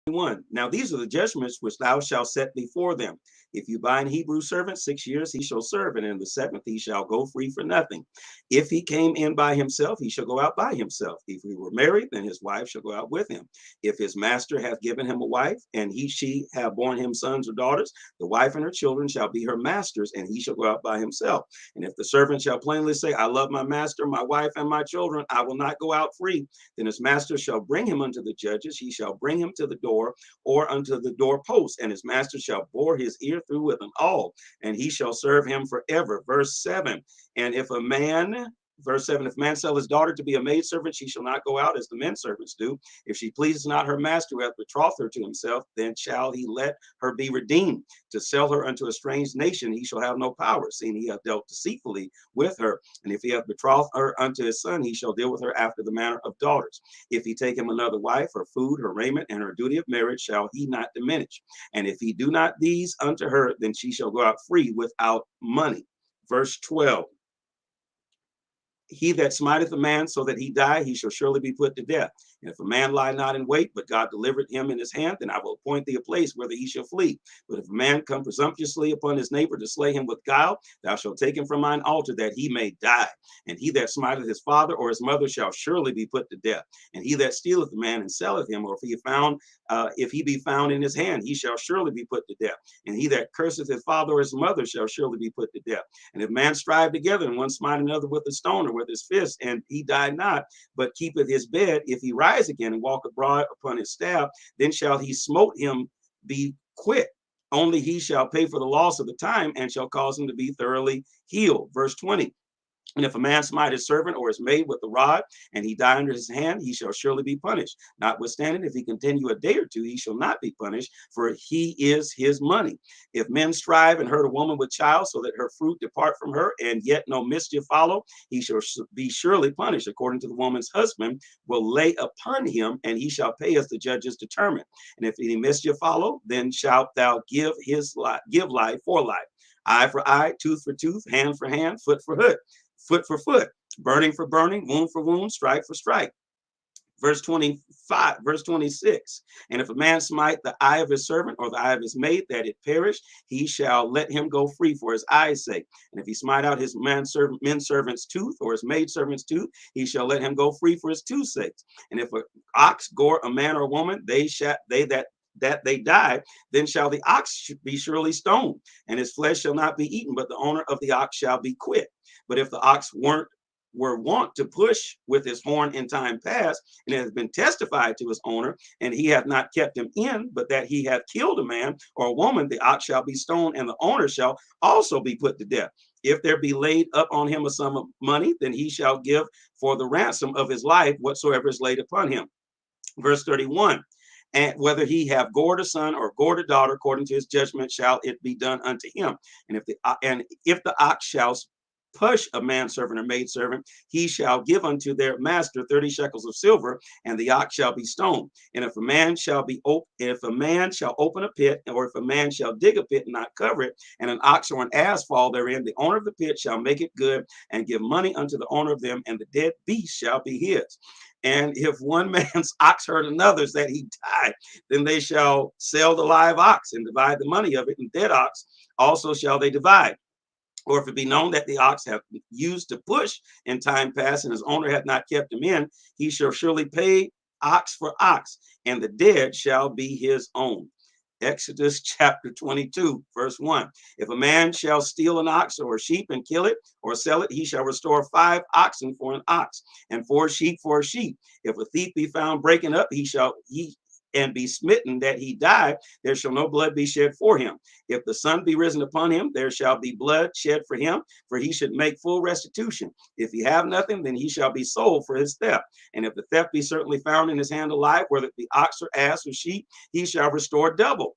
Now these are the judgments which thou shalt set before them. If you buy an Hebrew servant, 6 years he shall serve, and in the seventh he shall go free for nothing. If he came in by himself, he shall go out by himself. If he were married, then his wife shall go out with him. If his master hath given him a wife, and she have borne him sons or daughters, the wife and her children shall be her master's, and he shall go out by himself. And if the servant shall plainly say, I love my master, my wife, and my children, I will not go out free, then his master shall bring him unto the judges. He shall bring him to the door or unto the doorpost, and his master shall bore his ear through with an awl, and he shall serve him forever. Verse 7. And if a man Verse 7, if man sell his daughter to be a maidservant, she shall not go out as the men servants do. If she pleases not her master who hath betrothed her to himself, then shall he let her be redeemed. To sell her unto a strange nation, he shall have no power, seeing he hath dealt deceitfully with her. And if he hath betrothed her unto his son, he shall deal with her after the manner of daughters. If he take him another wife, her food, her raiment, and her duty of marriage shall he not diminish. And if he do not these unto her, then she shall go out free without money. Verse 12. He that smiteth a man so that he die, he shall surely be put to death. And if a man lie not in wait, but God delivered him in his hand, then I will appoint thee a place whither he shall flee. But if a man come presumptuously upon his neighbor to slay him with guile, thou shalt take him from mine altar, that he may die. And he that smiteth his father or his mother shall surely be put to death. And he that stealeth the man and selleth him, or if he be found in his hand, he shall surely be put to death. And he that curseth his father or his mother shall surely be put to death. And if man strive together, and one smite another with a stone or with his fist, and he die not, but keepeth his bed, if he rise again and walk abroad upon his staff, then shall he smote him be quit. Only he shall pay for the loss of the time, and shall cause him to be thoroughly healed. Verse 20. And if a man smite his servant or his maid with a rod, and he die under his hand, he shall surely be punished. Notwithstanding, if he continue a day or two, he shall not be punished, for he is his money. If men strive and hurt a woman with child, so that her fruit depart from her, and yet no mischief follow, he shall be surely punished, according to the woman's husband will lay upon him, and he shall pay as the judges determine. And if any mischief follow, then shalt thou give life for life, eye for eye, tooth for tooth, hand for hand, foot for foot, burning for burning, wound for wound, strike for strike. Verse 26. And if a man smite the eye of his servant or the eye of his maid, that it perish, he shall let him go free for his eye's sake. And if he smite out his men servant's tooth or his maid servant's tooth, he shall let him go free for his tooth's sake. And if an ox gore a man or woman, that they die, then shall the ox be surely stoned, and his flesh shall not be eaten, but the owner of the ox shall be quit. But if the ox were wont to push with his horn in time past, and it has been testified to his owner, and he hath not kept him in, but that he hath killed a man or a woman, the ox shall be stoned, and the owner shall also be put to death. If there be laid up on him a sum of money, then he shall give for the ransom of his life whatsoever is laid upon him. Verse 31. And whether he have gored a son or gored a daughter, according to his judgment shall it be done unto him. And if the ox shall push a manservant or maidservant, he shall give unto their master 30 shekels of silver, and the ox shall be stoned. And if a man shall open a pit, or if a man shall dig a pit and not cover it, and an ox or an ass fall therein, the owner of the pit shall make it good, and give money unto the owner of them, and the dead beast shall be his. And if one man's ox hurt another's that he died, then they shall sell the live ox and divide the money of it, and dead ox also shall they divide. Or if it be known that the ox hath used to push in time past, and his owner hath not kept him in, he shall surely pay ox for ox, and the dead shall be his own. Exodus chapter 22, verse 1. If a man shall steal an ox or a sheep and kill it or sell it, he shall restore 5 oxen for an ox, and 4 sheep for a sheep. If a thief be found breaking up, he and be smitten that he die, there shall no blood be shed for him. If the sun be risen upon him, there shall be blood shed for him, for he should make full restitution. If he have nothing, then he shall be sold for his theft. And if the theft be certainly found in his hand alive, whether it be ox or ass or sheep, he shall restore double.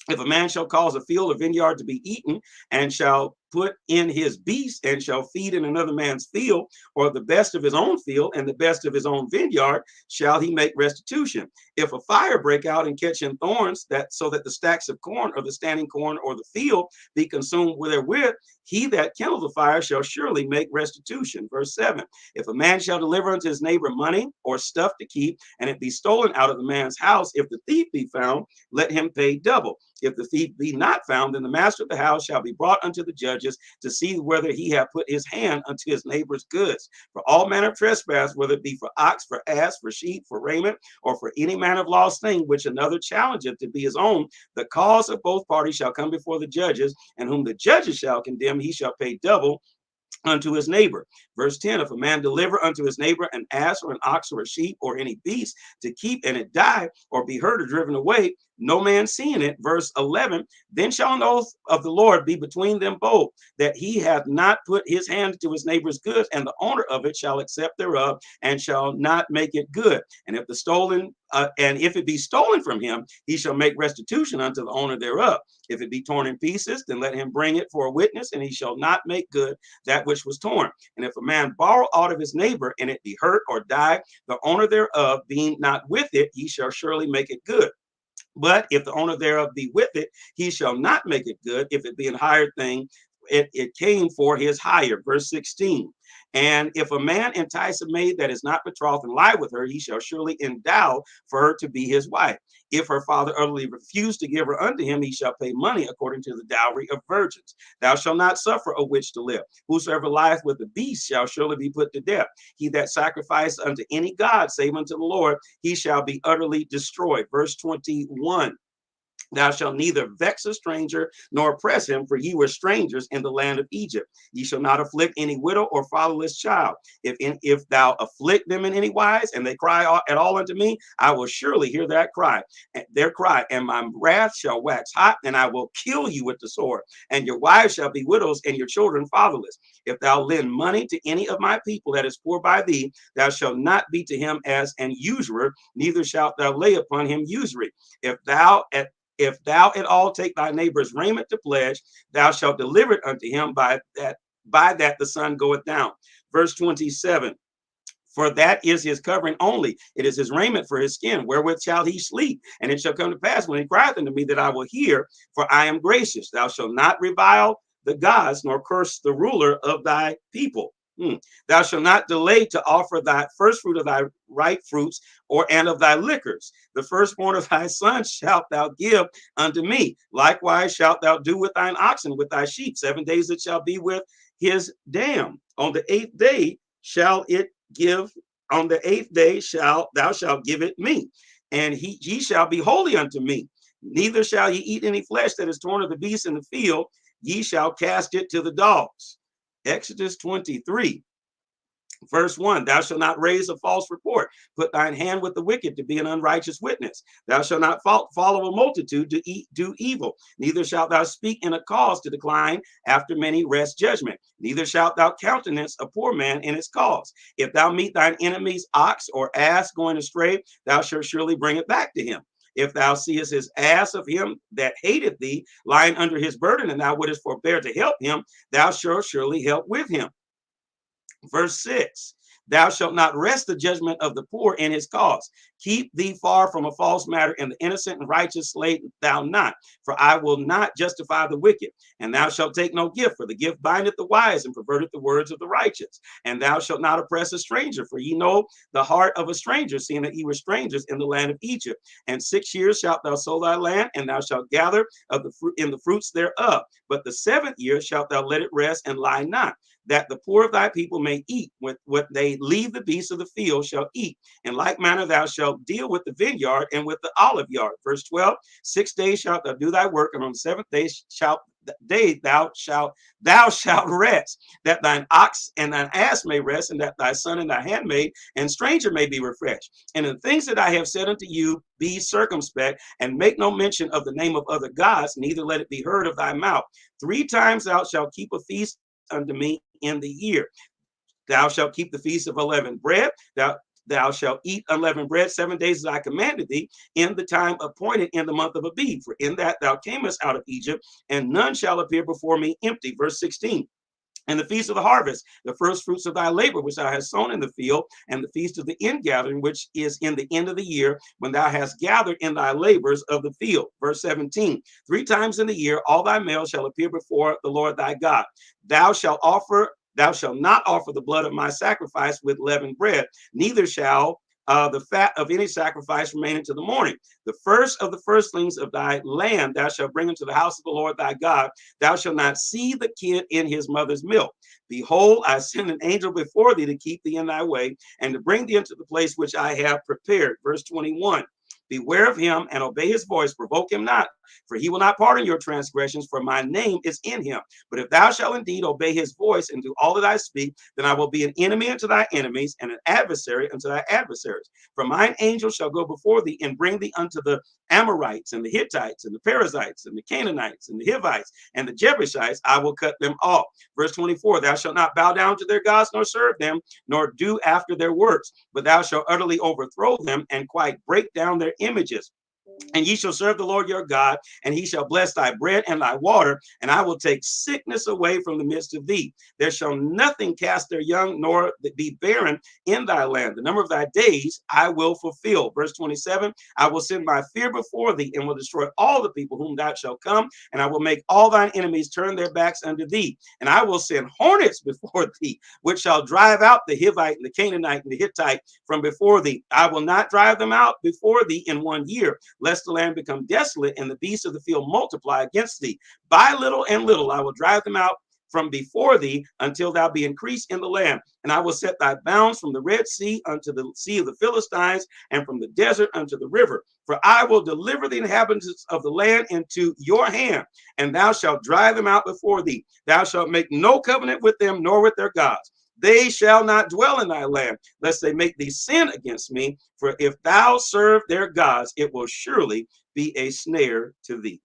If a man shall cause a field or vineyard to be eaten, and shall put in his beast and shall feed in another man's field, or the best of his own field and the best of his own vineyard, shall he make restitution. If a fire break out and catch in thorns, that so that the stacks of corn or the standing corn or the field be consumed therewith, he that kindled the fire shall surely make restitution. Verse 7. If a man shall deliver unto his neighbor money or stuff to keep, and it be stolen out of the man's house, if the thief be found, let him pay double. If the thief be not found, then the master of the house shall be brought unto the judges to see whether he have put his hand unto his neighbor's goods. For all manner of trespass, whether it be for ox, for ass, for sheep, for raiment, or for any manner of lost thing which another challengeth to be his own, the cause of both parties shall come before the judges, and whom the judges shall condemn, he shall pay double unto his neighbor. Verse 10. If a man deliver unto his neighbor an ass or an ox or a sheep or any beast to keep, and it die or be hurt or driven away, no man seeing it. Verse 11. Then shall an oath of the Lord be between them both, that he hath not put his hand to his neighbor's goods, and the owner of it shall accept thereof and shall not make it good. And if it be stolen from him, he shall make restitution unto the owner thereof. If it be torn in pieces, then let him bring it for a witness, and he shall not make good that which was torn. And if a man borrow aught of his neighbor, and it be hurt or die, the owner thereof being not with it, he shall surely make it good. But if the owner thereof be with it, he shall not make it good. If it be an hired thing, it came for his hire. Verse 16. And if a man entice a maid that is not betrothed and lie with her, he shall surely endow for her to be his wife. If her father utterly refuse to give her unto him, he shall pay money according to the dowry of virgins. Thou shalt not suffer a witch to live. Whosoever lieth with a beast shall surely be put to death. He that sacrificeth unto any god save unto the Lord, he shall be utterly destroyed. Verse 21. Thou shalt neither vex a stranger nor oppress him, for ye were strangers in the land of Egypt. Ye shall not afflict any widow or fatherless child. If thou afflict them in any wise, and they cry at all unto me, I will surely hear their cry, and my wrath shall wax hot, and I will kill you with the sword. And your wives shall be widows, and your children fatherless. If thou lend money to any of my people that is poor by thee, thou shalt not be to him as an usurer, neither shalt thou lay upon him usury. If thou at all take thy neighbor's raiment to pledge, thou shalt deliver it unto him by that the sun goeth down. Verse 27. For that is his covering only. It is his raiment for his skin. Wherewith shall he sleep? And it shall come to pass when he crieth unto me that I will hear, for I am gracious. Thou shalt not revile the gods, nor curse the ruler of thy people. Thou shalt not delay to offer thy first fruit of thy ripe fruits, and of thy liquors. The firstborn of thy sons shalt thou give unto me. Likewise shalt thou do with thine oxen, with thy sheep. 7 days it shall be with his dam. On the 8th day shall it give. On the 8th day thou shalt give it me, and ye shall be holy unto me. Neither shall ye eat any flesh that is torn of the beasts in the field. Ye shall cast it to the dogs. Exodus 23. Verse 1, thou shalt not raise a false report. Put thine hand with the wicked to be an unrighteous witness. Thou shalt not follow a multitude to do evil. Neither shalt thou speak in a cause to decline after many rest judgment. Neither shalt thou countenance a poor man in his cause. If thou meet thine enemy's ox or ass going astray, thou shalt surely bring it back to him. If thou seest his ass of him that hateth thee lying under his burden, and thou wouldest forbear to help him, thou shalt surely help with him. Verse 6, thou shalt not rest the judgment of the poor in his cause. Keep thee far from a false matter, and the innocent and righteous slay thou not. For I will not justify the wicked. And thou shalt take no gift, for the gift bindeth the wise and perverteth the words of the righteous. And thou shalt not oppress a stranger, for ye know the heart of a stranger, seeing that ye were strangers in the land of Egypt. And 6 years shalt thou sow thy land, and thou shalt gather of the fruit in the fruits thereof. But the 7th year shalt thou let it rest and lie not, that the poor of thy people may eat with what they leave the beasts of the field shall eat. In like manner thou shalt deal with the vineyard and with the olive yard. Verse 12, 6 days shalt thou do thy work, and on the 7th day thou shalt rest, that thine ox and thine ass may rest, and that thy son and thy handmaid and stranger may be refreshed. And in the things that I have said unto you, be circumspect, and make no mention of the name of other gods, neither let it be heard of thy mouth. 3 times thou shalt keep a feast unto me in the year. Thou shalt keep the feast of unleavened bread. thou shalt eat unleavened bread 7 days as I commanded thee, in the time appointed in the month of Abib. For in that thou camest out of Egypt, and none shall appear before me empty. Verse 16. And the feast of the harvest, the first fruits of thy labor, which thou hast sown in the field, and the feast of the ingathering, which is in the end of the year, when thou hast gathered in thy labors of the field. Verse 17, 3 times in the year, all thy males shall appear before the Lord thy God. Thou shalt not offer the blood of my sacrifice with leavened bread, neither shall the fat of any sacrifice remain until the morning. The first of the firstlings of thy land thou shalt bring into the house of the Lord thy God. Thou shalt not see the kid in his mother's milk. Behold, I send an angel before thee to keep thee in thy way, and to bring thee into the place which I have prepared. Verse 21. Beware of him and obey his voice, provoke him not, for he will not pardon your transgressions, for my name is in him. But if thou shalt indeed obey his voice and do all that I speak, then I will be an enemy unto thy enemies, and an adversary unto thy adversaries. For mine angel shall go before thee, and bring thee unto the Amorites, and the Hittites, and the Perizzites, and the Canaanites, and the Hivites, and the Jebusites. I will cut them off. Verse 24, thou shalt not bow down to their gods, nor serve them, nor do after their works, but thou shalt utterly overthrow them, and quite break down their images. And ye shall serve the Lord your God, and he shall bless thy bread and thy water, and I will take sickness away from the midst of thee. There shall nothing cast their young, nor be barren in thy land. The number of thy days I will fulfill. Verse 27, I will send my fear before thee, and will destroy all the people whom thou shalt come, and I will make all thine enemies turn their backs unto thee. And I will send hornets before thee, which shall drive out the Hivite and the Canaanite and the Hittite from before thee. I will not drive them out before thee in 1 year, lest the land become desolate and the beasts of the field multiply against thee. By little and little I will drive them out from before thee, until thou be increased in the land. And I will set thy bounds from the Red Sea unto the sea of the Philistines, and from the desert unto the river. For I will deliver the inhabitants of the land into your hand, and thou shalt drive them out before thee. Thou shalt make no covenant with them, nor with their gods. They shall not dwell in thy land, lest they make thee sin against me. For if thou serve their gods, it will surely be a snare to thee.